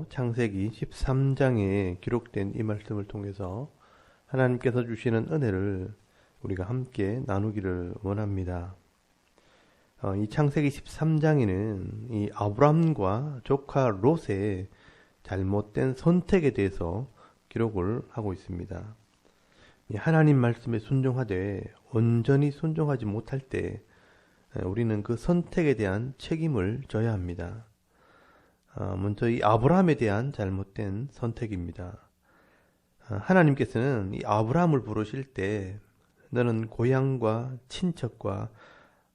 창세기 13장에 기록된 이 말씀을 통해서 하나님께서 주시는 은혜를 우리가 함께 나누기를 원합니다. 이 창세기 13장에는 이 아브람과 조카 롯의 잘못된 선택에 대해서 기록을 하고 있습니다. 하나님 말씀에 순종하되 온전히 순종하지 못할 때 우리는 그 선택에 대한 책임을 져야 합니다. 먼저 이 아브라함에 대한 잘못된 선택입니다. 하나님께서는 이 아브라함을 부르실 때 너는 고향과 친척과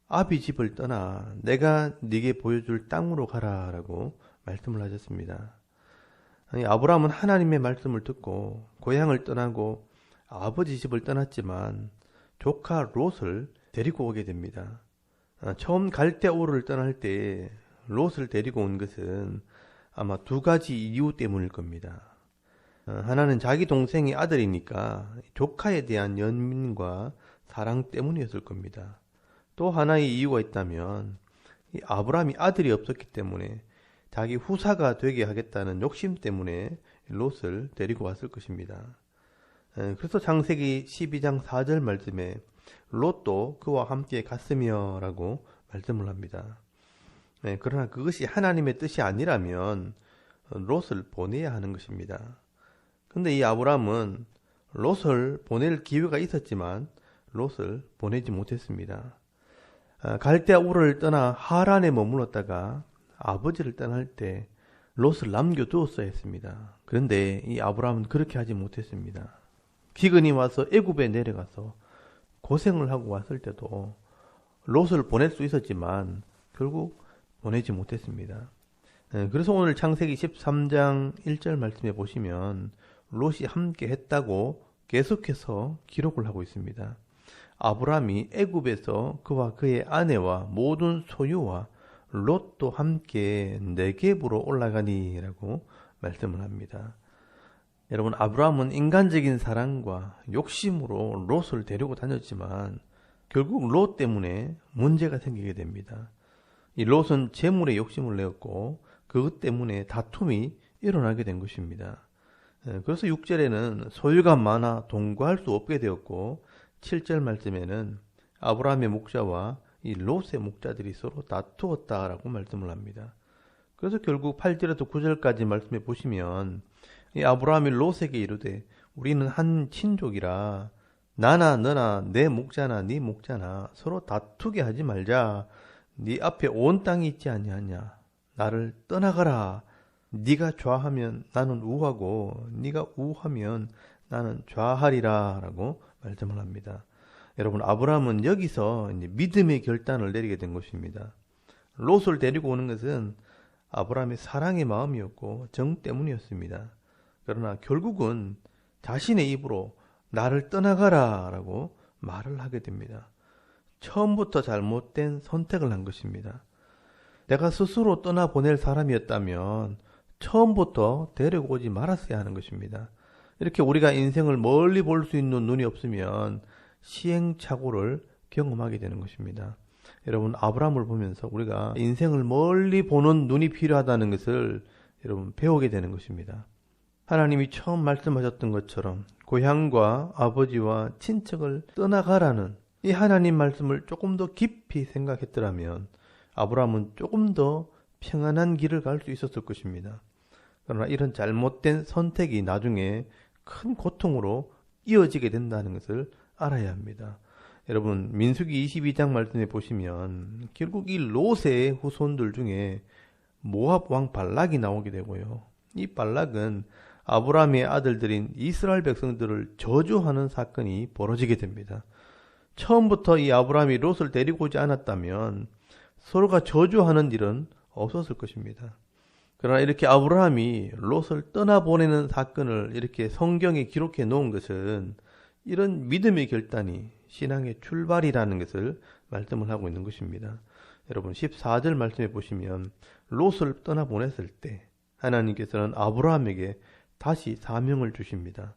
아비 집을 떠나 내가 네게 보여줄 땅으로 가라라고 말씀을 하셨습니다. 아브라함은 하나님의 말씀을 듣고 고향을 떠나고 아버지 집을 떠났지만 조카 롯을 데리고 오게 됩니다. 처음 갈대우르를 떠날 때 롯을 데리고 온 것은 아마 두 가지 이유 때문일 겁니다. 하나는 자기 동생의 아들이니까 조카에 대한 연민과 사랑 때문이었을 겁니다. 또 하나의 이유가 있다면 이 아브라함이 아들이 없었기 때문에 자기 후사가 되게 하겠다는 욕심 때문에 롯을 데리고 왔을 것입니다. 그래서 창세기 12장 4절 말씀에 롯도 그와 함께 갔으며 라고 말씀을 합니다. 그러나 그것이 하나님의 뜻이 아니라면 롯을 보내야 하는 것입니다. 근데 이 아브라함은 롯을 보낼 기회가 있었지만 롯을 보내지 못했습니다. 갈대우르를 떠나 하란에 머물렀다가 아버지를 떠날 때 롯을 남겨두었어야 했습니다. 그런데 이 아브라함은 그렇게 하지 못했습니다. 기근이 와서 애굽에 내려가서 고생을 하고 왔을 때도 롯을 보낼 수 있었지만 결국 보내지 못했습니다. 그래서 오늘 창세기 13장 1절 말씀에 보시면 롯이 함께 했다고 계속해서 기록을 하고 있습니다. 아브라함이 애굽에서 그와 그의 아내와 모든 소유와 롯도 함께 네겝으로 올라가니 라고 말씀을 합니다. 여러분, 아브라함은 인간적인 사랑과 욕심으로 롯을 데리고 다녔지만 결국 롯 때문에 문제가 생기게 됩니다. 이 롯은 재물에 욕심을 내었고 그것 때문에 다툼이 일어나게 된 것입니다. 그래서 6절에는 소유가 많아 동거할 수 없게 되었고 7절 말씀에는 아브라함의 목자와 이 롯의 목자들이 서로 다투었다라고 말씀을 합니다. 그래서 결국 8절에서 9절까지 말씀해 보시면 이 아브라함이 롯에게 이르되 우리는 한 친족이라 나나 너나 내 목자나 네 목자나 서로 다투게 하지 말자. 네 앞에 온 땅이 있지 아니하냐. 나를 떠나가라. 네가 좌하면 나는 우하고 네가 우하면 나는 좌하리라 라고 말씀을 합니다. 여러분, 아브라함은 여기서 이제 믿음의 결단을 내리게 된 것입니다. 롯을 데리고 오는 것은 아브라함의 사랑의 마음이었고 정 때문이었습니다. 그러나 결국은 자신의 입으로 나를 떠나가라 라고 말을 하게 됩니다. 처음부터 잘못된 선택을 한 것입니다. 내가 스스로 떠나보낼 사람이었다면 처음부터 데리고 오지 말았어야 하는 것입니다. 이렇게 우리가 인생을 멀리 볼 수 있는 눈이 없으면 시행착오를 경험하게 되는 것입니다. 여러분, 아브라함을 보면서 우리가 인생을 멀리 보는 눈이 필요하다는 것을 여러분 배우게 되는 것입니다. 하나님이 처음 말씀하셨던 것처럼 고향과 아버지와 친척을 떠나가라는 이 하나님 말씀을 조금 더 깊이 생각했더라면 아브라함은 조금 더 평안한 길을 갈 수 있었을 것입니다. 그러나 이런 잘못된 선택이 나중에 큰 고통으로 이어지게 된다는 것을 알아야 합니다. 여러분, 민수기 22장 말씀에 보시면 결국 이 롯의 후손들 중에 모압 왕 발락이 나오게 되고요. 이 발락은 아브라함의 아들들인 이스라엘 백성들을 저주하는 사건이 벌어지게 됩니다. 처음부터 이 아브라함이 롯을 데리고 오지 않았다면 서로가 저주하는 일은 없었을 것입니다. 그러나 이렇게 아브라함이 롯을 떠나보내는 사건을 이렇게 성경에 기록해 놓은 것은 이런 믿음의 결단이 신앙의 출발이라는 것을 말씀을 하고 있는 것입니다. 여러분, 14절 말씀해 보시면 롯을 떠나보냈을 때 하나님께서는 아브라함에게 다시 사명을 주십니다.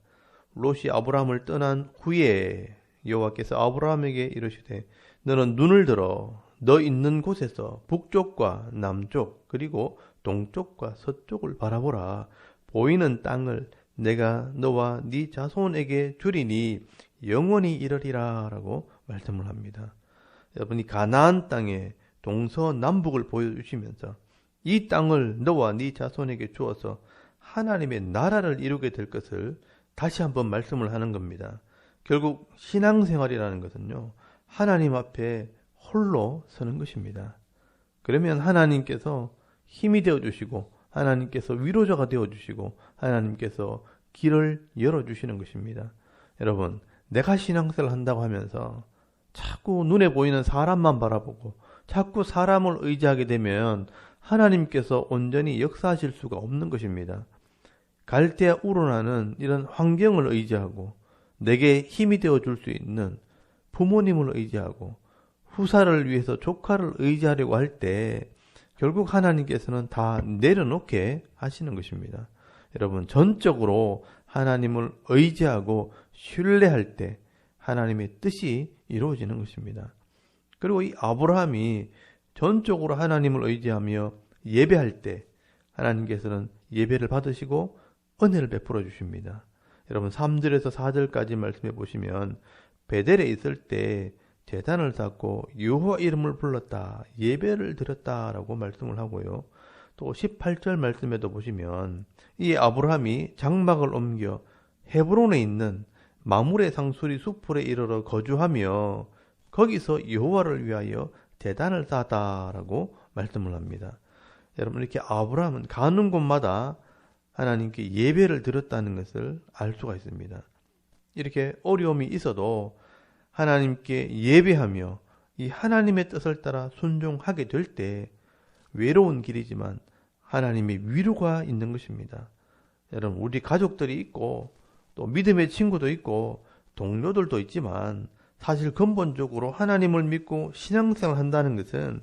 롯이 아브라함을 떠난 후에 여호와께서 아브라함에게 이르시되 너는 눈을 들어 너 있는 곳에서 북쪽과 남쪽 그리고 동쪽과 서쪽을 바라보라. 보이는 땅을 내가 너와 네 자손에게 주리니 영원히 이르리라 라고 말씀을 합니다. 여러분이 가나안 땅의 동서남북을 보여주시면서 이 땅을 너와 네 자손에게 주어서 하나님의 나라를 이루게 될 것을 다시 한번 말씀을 하는 겁니다. 결국 신앙생활이라는 것은요, 하나님 앞에 홀로 서는 것입니다. 그러면 하나님께서 힘이 되어주시고 하나님께서 위로자가 되어주시고 하나님께서 길을 열어주시는 것입니다. 여러분, 내가 신앙생활을 한다고 하면서 자꾸 눈에 보이는 사람만 바라보고 자꾸 사람을 의지하게 되면 하나님께서 온전히 역사하실 수가 없는 것입니다. 갈대아 우러나는 이런 환경을 의지하고 내게 힘이 되어줄 수 있는 부모님을 의지하고 후사를 위해서 조카를 의지하려고 할 때 결국 하나님께서는 다 내려놓게 하시는 것입니다. 여러분, 전적으로 하나님을 의지하고 신뢰할 때 하나님의 뜻이 이루어지는 것입니다. 그리고 이 아브라함이 전적으로 하나님을 의지하며 예배할 때 하나님께서는 예배를 받으시고 은혜를 베풀어 주십니다. 여러분, 3절에서 4절까지 말씀해 보시면 베델에 있을 때 제단을 쌓고 여호와 이름을 불렀다, 예배를 드렸다라고 말씀을 하고요. 또 18절 말씀에도 보시면 이 아브라함이 장막을 옮겨 헤브론에 있는 마므레 상수리 숲풀에 이르러 거주하며 거기서 여호와를 위하여 제단을 쌓았다라고 말씀을 합니다. 여러분, 이렇게 아브라함은 가는 곳마다 하나님께 예배를 드렸다는 것을 알 수가 있습니다. 이렇게 어려움이 있어도 하나님께 예배하며 이 하나님의 뜻을 따라 순종하게 될 때 외로운 길이지만 하나님의 위로가 있는 것입니다. 여러분, 우리 가족들이 있고 또 믿음의 친구도 있고 동료들도 있지만 사실 근본적으로 하나님을 믿고 신앙생활을 한다는 것은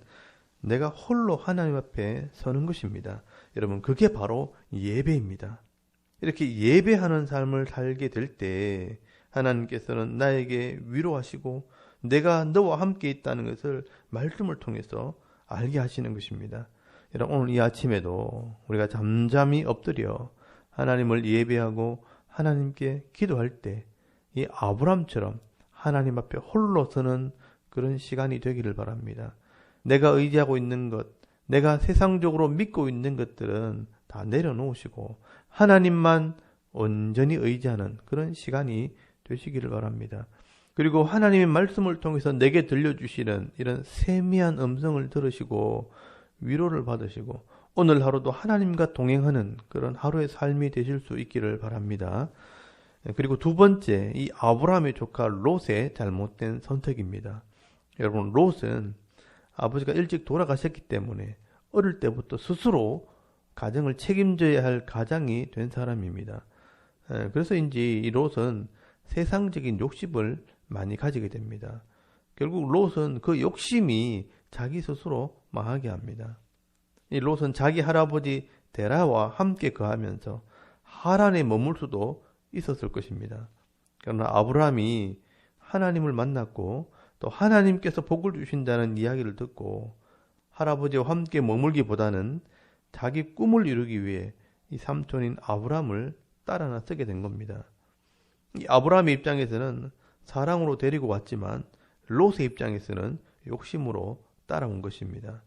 내가 홀로 하나님 앞에 서는 것입니다. 여러분, 그게 바로 예배입니다. 이렇게 예배하는 삶을 살게 될 때 하나님께서는 나에게 위로하시고 내가 너와 함께 있다는 것을 말씀을 통해서 알게 하시는 것입니다. 여러분, 오늘 이 아침에도 우리가 잠잠히 엎드려 하나님을 예배하고 하나님께 기도할 때 이 아브람처럼 하나님 앞에 홀로 서는 그런 시간이 되기를 바랍니다. 내가 의지하고 있는 것, 내가 세상적으로 믿고 있는 것들은 다 내려놓으시고 하나님만 온전히 의지하는 그런 시간이 되시기를 바랍니다. 그리고 하나님의 말씀을 통해서 내게 들려주시는 이런 세미한 음성을 들으시고 위로를 받으시고 오늘 하루도 하나님과 동행하는 그런 하루의 삶이 되실 수 있기를 바랍니다. 그리고 두 번째, 이 아브라함의 조카 롯의 잘못된 선택입니다. 여러분, 롯은 아버지가 일찍 돌아가셨기 때문에 어릴 때부터 스스로 가정을 책임져야 할 가장이 된 사람입니다. 그래서인지 이 롯은 세상적인 욕심을 많이 가지게 됩니다. 결국 롯은 그 욕심이 자기 스스로 망하게 합니다. 이 롯은 자기 할아버지 데라와 함께 거하면서 하란에 머물 수도 있었을 것입니다. 그러나 아브라함이 하나님을 만났고 또 하나님께서 복을 주신다는 이야기를 듣고 할아버지와 함께 머물기보다는 자기 꿈을 이루기 위해 이 삼촌인 아브라함을 따라 나서게 된 겁니다. 이 아브라함의 입장에서는 사랑으로 데리고 왔지만 롯의 입장에서는 욕심으로 따라온 것입니다.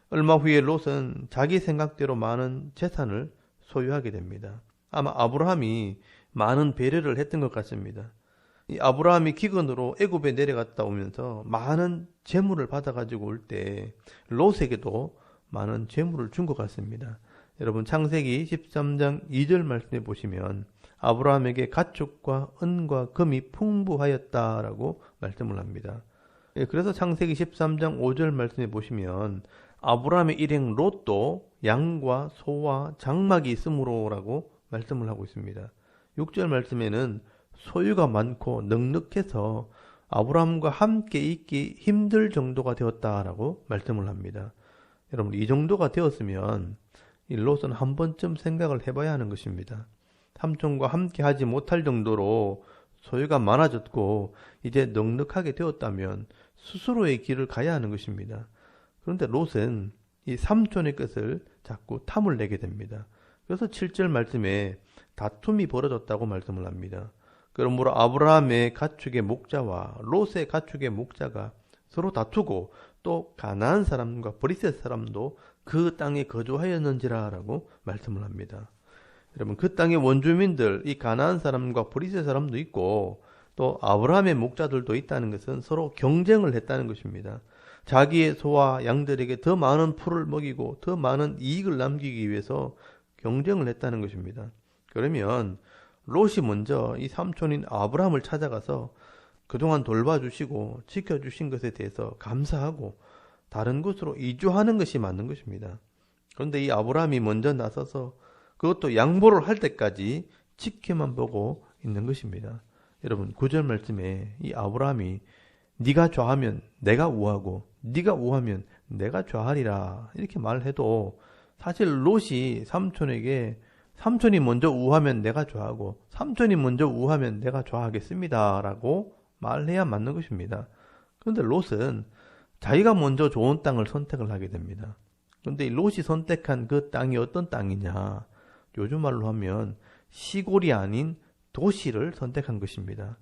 얼마 후에 롯은 자기 생각대로 많은 재산을 소유하게 됩니다. 아마 아브라함이 많은 배려를 했던 것 같습니다. 이 아브라함이 기근으로 애굽에 내려갔다 오면서 많은 재물을 받아가지고 올 때 롯에게도 많은 재물을 준 것 같습니다. 여러분, 창세기 13장 2절 말씀해 보시면 아브라함에게 가축과 은과 금이 풍부하였다라고 말씀을 합니다. 그래서 창세기 13장 5절 말씀해 보시면 아브라함의 일행 롯도 양과 소와 장막이 있으므로라고 말씀을 하고 있습니다. 6절 말씀에는 소유가 많고 넉넉해서 아브라함과 함께 있기 힘들 정도가 되었다라고 말씀을 합니다. 여러분, 이 정도가 되었으면 이 롯은 한 번쯤 생각을 해봐야 하는 것입니다. 삼촌과 함께 하지 못할 정도로 소유가 많아졌고 이제 넉넉하게 되었다면 스스로의 길을 가야 하는 것입니다. 그런데 롯은 이 삼촌의 것을 자꾸 탐을 내게 됩니다. 그래서 7절 말씀에 다툼이 벌어졌다고 말씀을 합니다. 그러므로 아브라함의 가축의 목자와 롯의 가축의 목자가 서로 다투고 또 가나안 사람과 브리셋 사람도 그 땅에 거주하였는지라라고 말씀을 합니다. 여러분, 그 땅의 원주민들, 이 가나안 사람과 브리셋 사람도 있고 또 아브라함의 목자들도 있다는 것은 서로 경쟁을 했다는 것입니다. 자기의 소와 양들에게 더 많은 풀을 먹이고 더 많은 이익을 남기기 위해서 경쟁을 했다는 것입니다. 그러면 롯이 먼저 이 삼촌인 아브라함을 찾아가서 그동안 돌봐주시고 지켜주신 것에 대해서 감사하고 다른 곳으로 이주하는 것이 맞는 것입니다. 그런데 이 아브라함이 먼저 나서서 그것도 양보를 할 때까지 지켜만 보고 있는 것입니다. 여러분, 9절 말씀에 이 아브라함이 네가 좌하면 내가 우하고 네가 우하면 내가 좌하리라 이렇게 말해도 사실 롯이 삼촌에게 삼촌이 먼저 우하면 내가 좌하고 삼촌이 먼저 우하면 내가 좌하겠습니다 라고 말해야 맞는 것입니다. 그런데 롯은 자기가 먼저 좋은 땅을 선택을 하게 됩니다. 그런데 이 롯이 선택한 그 땅이 어떤 땅이냐, 요즘 말로 하면 시골이 아닌 도시를 선택한 것입니다.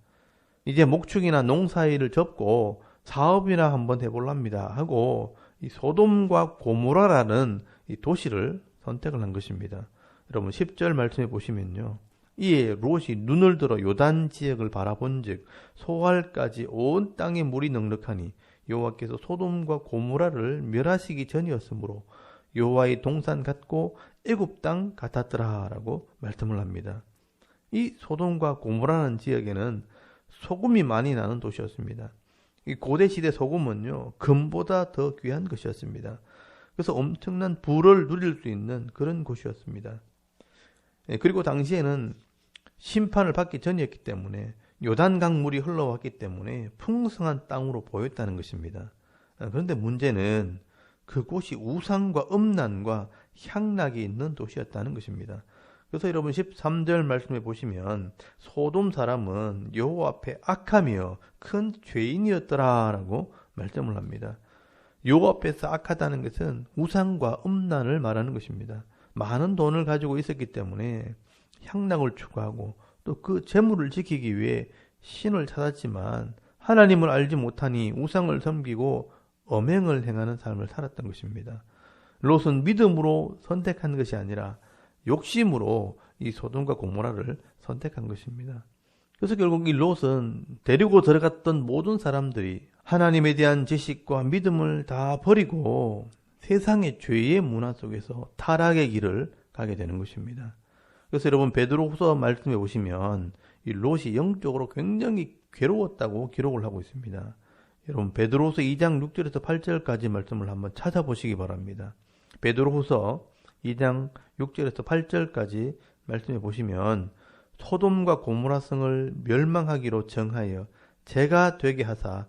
이제 목축이나 농사일을 접고 사업이나 한번 해볼랍니다 하고 이 소돔과 고모라라는 이 도시를 선택을 한 것입니다. 여러분 10절 말씀해 보시면요, 이에 롯이 눈을 들어 요단 지역을 바라본즉 소알까지 온 땅에 물이 넉넉하니 여호와께서 소돔과 고모라를 멸하시기 전이었으므로 여호와의 동산 같고 애굽 땅 같았더라라고 말씀을 합니다. 이 소돔과 고모라는 지역에는 소금이 많이 나는 도시였습니다. 이 고대 시대 소금은요, 금보다 더 귀한 것이었습니다. 그래서 엄청난 부를 누릴 수 있는 그런 곳이었습니다. 그리고 당시에는 심판을 받기 전이었기 때문에 요단 강물이 흘러왔기 때문에 풍성한 땅으로 보였다는 것입니다. 그런데 문제는 그곳이 우상과 음란과 향락이 있는 도시였다는 것입니다. 그래서 여러분 13절 말씀해 보시면 소돔 사람은 여호와 앞에 악하며 큰 죄인이었더라라고 말씀을 합니다. 여호와 앞에서 악하다는 것은 우상과 음란을 말하는 것입니다. 많은 돈을 가지고 있었기 때문에 향락을 추구하고 또 그 재물을 지키기 위해 신을 찾았지만 하나님을 알지 못하니 우상을 섬기고 엄행을 행하는 삶을 살았던 것입니다. 롯은 믿음으로 선택한 것이 아니라 욕심으로 이 소돔과 고모라를 선택한 것입니다. 그래서 결국 이 롯은 데리고 들어갔던 모든 사람들이 하나님에 대한 지식과 믿음을 다 버리고 세상의 죄의 문화 속에서 타락의 길을 가게 되는 것입니다. 그래서 여러분 베드로후서 말씀해 보시면 이 롯이 영적으로 굉장히 괴로웠다고 기록을 하고 있습니다. 여러분 베드로후서 2장 6절에서 8절까지 말씀을 한번 찾아보시기 바랍니다. 베드로후서 2장 6절에서 8절까지 말씀해 보시면 소돔과 고모라 성을 멸망하기로 정하여 제가 되게 하사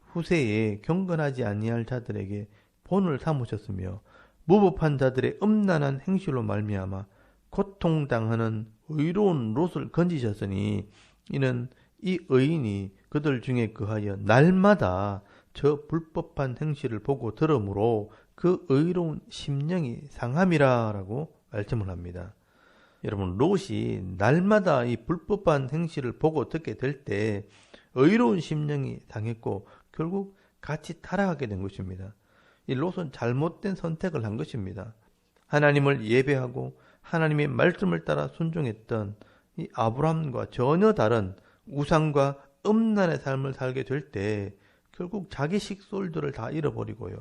후세에 경건하지 아니할 자들에게 본을 삼으셨으며 무법한 자들의 음란한 행실로 말미암아 고통당하는 의로운 롯을 건지셨으니 이는 이 의인이 그들 중에 거하여 날마다 저 불법한 행실을 보고 들으므로 그 의로운 심령이 상함이라 라고 말씀을 합니다. 여러분 롯이 날마다 이 불법한 행실을 보고 듣게 될 때 의로운 심령이 상했고 결국 같이 타락하게 된 것입니다. 이 롯은 잘못된 선택을 한 것입니다. 하나님을 예배하고 하나님의 말씀을 따라 순종했던 이 아브라함과 전혀 다른 우상과 음란의 삶을 살게 될 때 결국 자기 식솔들을 다 잃어버리고요.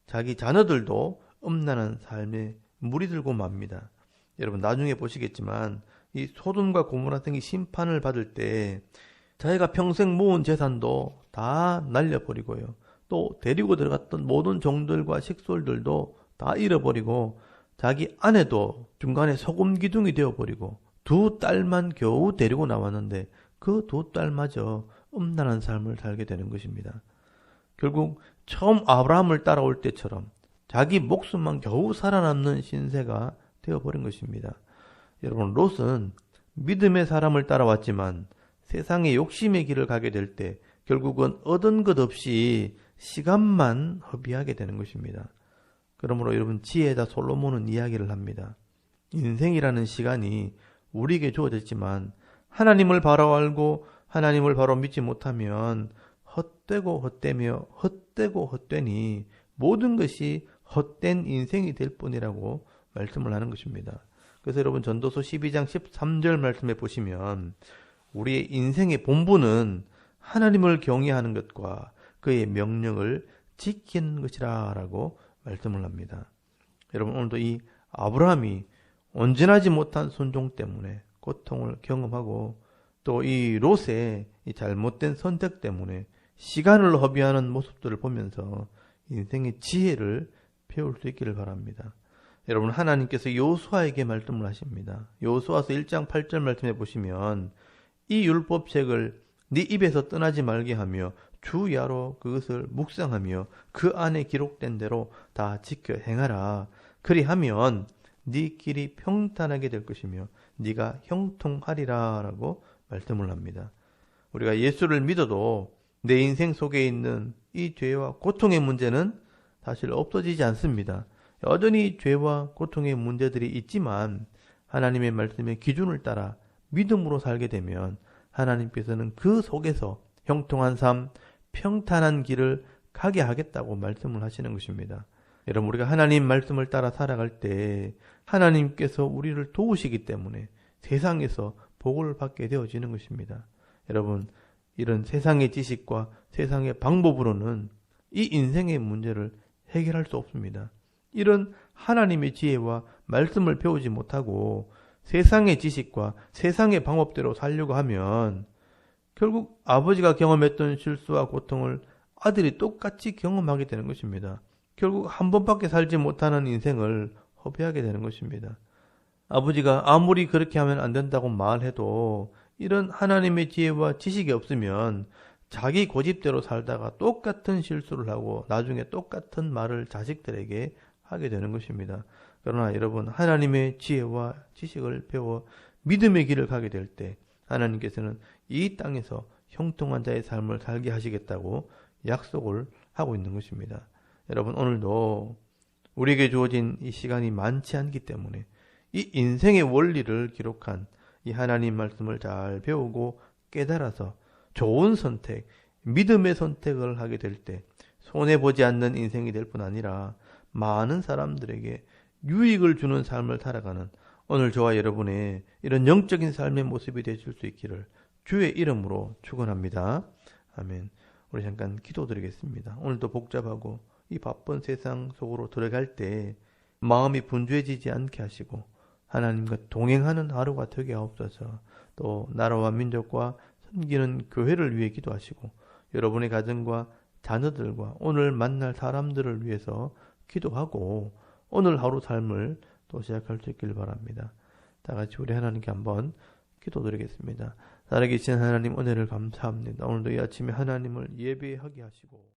자기 자녀들도 음란한 삶에 무리들고 맙니다. 여러분 나중에 보시겠지만 이 소돔과 고모라 등이 심판을 받을 때 자기가 평생 모은 재산도 다 날려버리고요. 또 데리고 들어갔던 모든 종들과 식솔들도 다 잃어버리고 자기 아내도 중간에 소금 기둥이 되어버리고 두 딸만 겨우 데리고 나왔는데 그 두 딸마저 음란한 삶을 살게 되는 것입니다. 결국 처음 아브라함을 따라올 때처럼 자기 목숨만 겨우 살아남는 신세가 되어버린 것입니다. 여러분 롯은 믿음의 사람을 따라왔지만 세상의 욕심의 길을 가게 될 때 결국은 얻은 것 없이 시간만 허비하게 되는 것입니다. 그러므로 여러분 지혜자 솔로몬은 이야기를 합니다. 인생이라는 시간이 우리에게 주어졌지만 하나님을 바로 알고 하나님을 바로 믿지 못하면 헛되고 헛되며 헛되고 헛되니 모든 것이 헛된 인생이 될 뿐이라고 말씀을 하는 것입니다. 그래서 여러분 전도서 12장 13절 말씀에 보시면 우리의 인생의 본분은 하나님을 경외하는 것과 그의 명령을 지키는 것이라 라고 말씀을 합니다. 여러분 오늘도 이 아브라함이 온전하지 못한 순종 때문에 고통을 경험하고 또 이 롯의 이 잘못된 선택 때문에 시간을 허비하는 모습들을 보면서 인생의 지혜를 배울 수 있기를 바랍니다. 여러분 하나님께서 여호수아에게 말씀을 하십니다. 여호수아서 1장 8절 말씀해 보시면 이 율법책을 네 입에서 떠나지 말게 하며 주야로 그것을 묵상하며 그 안에 기록된 대로 다 지켜 행하라. 그리하면 네 길이 평탄하게 될 것이며 네가 형통하리라 라고 말씀을 합니다. 우리가 예수를 믿어도 내 인생 속에 있는 이 죄와 고통의 문제는 사실 없어지지 않습니다. 여전히 죄와 고통의 문제들이 있지만 하나님의 말씀의 기준을 따라 믿음으로 살게 되면 하나님께서는 그 속에서 형통한 삶, 평탄한 길을 가게 하겠다고 말씀을 하시는 것입니다. 여러분 우리가 하나님 말씀을 따라 살아갈 때 하나님께서 우리를 도우시기 때문에 세상에서 복을 받게 되어지는 것입니다. 여러분 이런 세상의 지식과 세상의 방법으로는 이 인생의 문제를 해결할 수 없습니다. 이런 하나님의 지혜와 말씀을 배우지 못하고 세상의 지식과 세상의 방법대로 살려고 하면 결국 아버지가 경험했던 실수와 고통을 아들이 똑같이 경험하게 되는 것입니다. 결국 한 번밖에 살지 못하는 인생을 허비하게 되는 것입니다. 아버지가 아무리 그렇게 하면 안 된다고 말해도 이런 하나님의 지혜와 지식이 없으면 자기 고집대로 살다가 똑같은 실수를 하고 나중에 똑같은 말을 자식들에게 하게 되는 것입니다. 그러나 여러분 하나님의 지혜와 지식을 배워 믿음의 길을 가게 될 때 하나님께서는 이 땅에서 형통한 자의 삶을 살게 하시겠다고 약속을 하고 있는 것입니다. 여러분 오늘도 우리에게 주어진 이 시간이 많지 않기 때문에 이 인생의 원리를 기록한 이 하나님 말씀을 잘 배우고 깨달아서 좋은 선택, 믿음의 선택을 하게 될 때 손해보지 않는 인생이 될 뿐 아니라 많은 사람들에게 유익을 주는 삶을 살아가는 오늘 저와 여러분의 이런 영적인 삶의 모습이 되실 수 있기를 주의 이름으로 축원합니다. 아멘. 우리 잠깐 기도드리겠습니다. 오늘도 복잡하고 이 바쁜 세상 속으로 들어갈 때 마음이 분주해지지 않게 하시고 하나님과 동행하는 하루가 되게 하옵소서. 또 나라와 민족과 섬기는 교회를 위해 기도하시고 여러분의 가정과 자녀들과 오늘 만날 사람들을 위해서 기도하고 오늘 하루 삶을 또 시작할 수 있길 바랍니다. 다 같이 우리 하나님께 한번 기도드리겠습니다. 살아계신 하나님 은혜를 감사합니다. 오늘도 이 아침에 하나님을 예배하게 하시고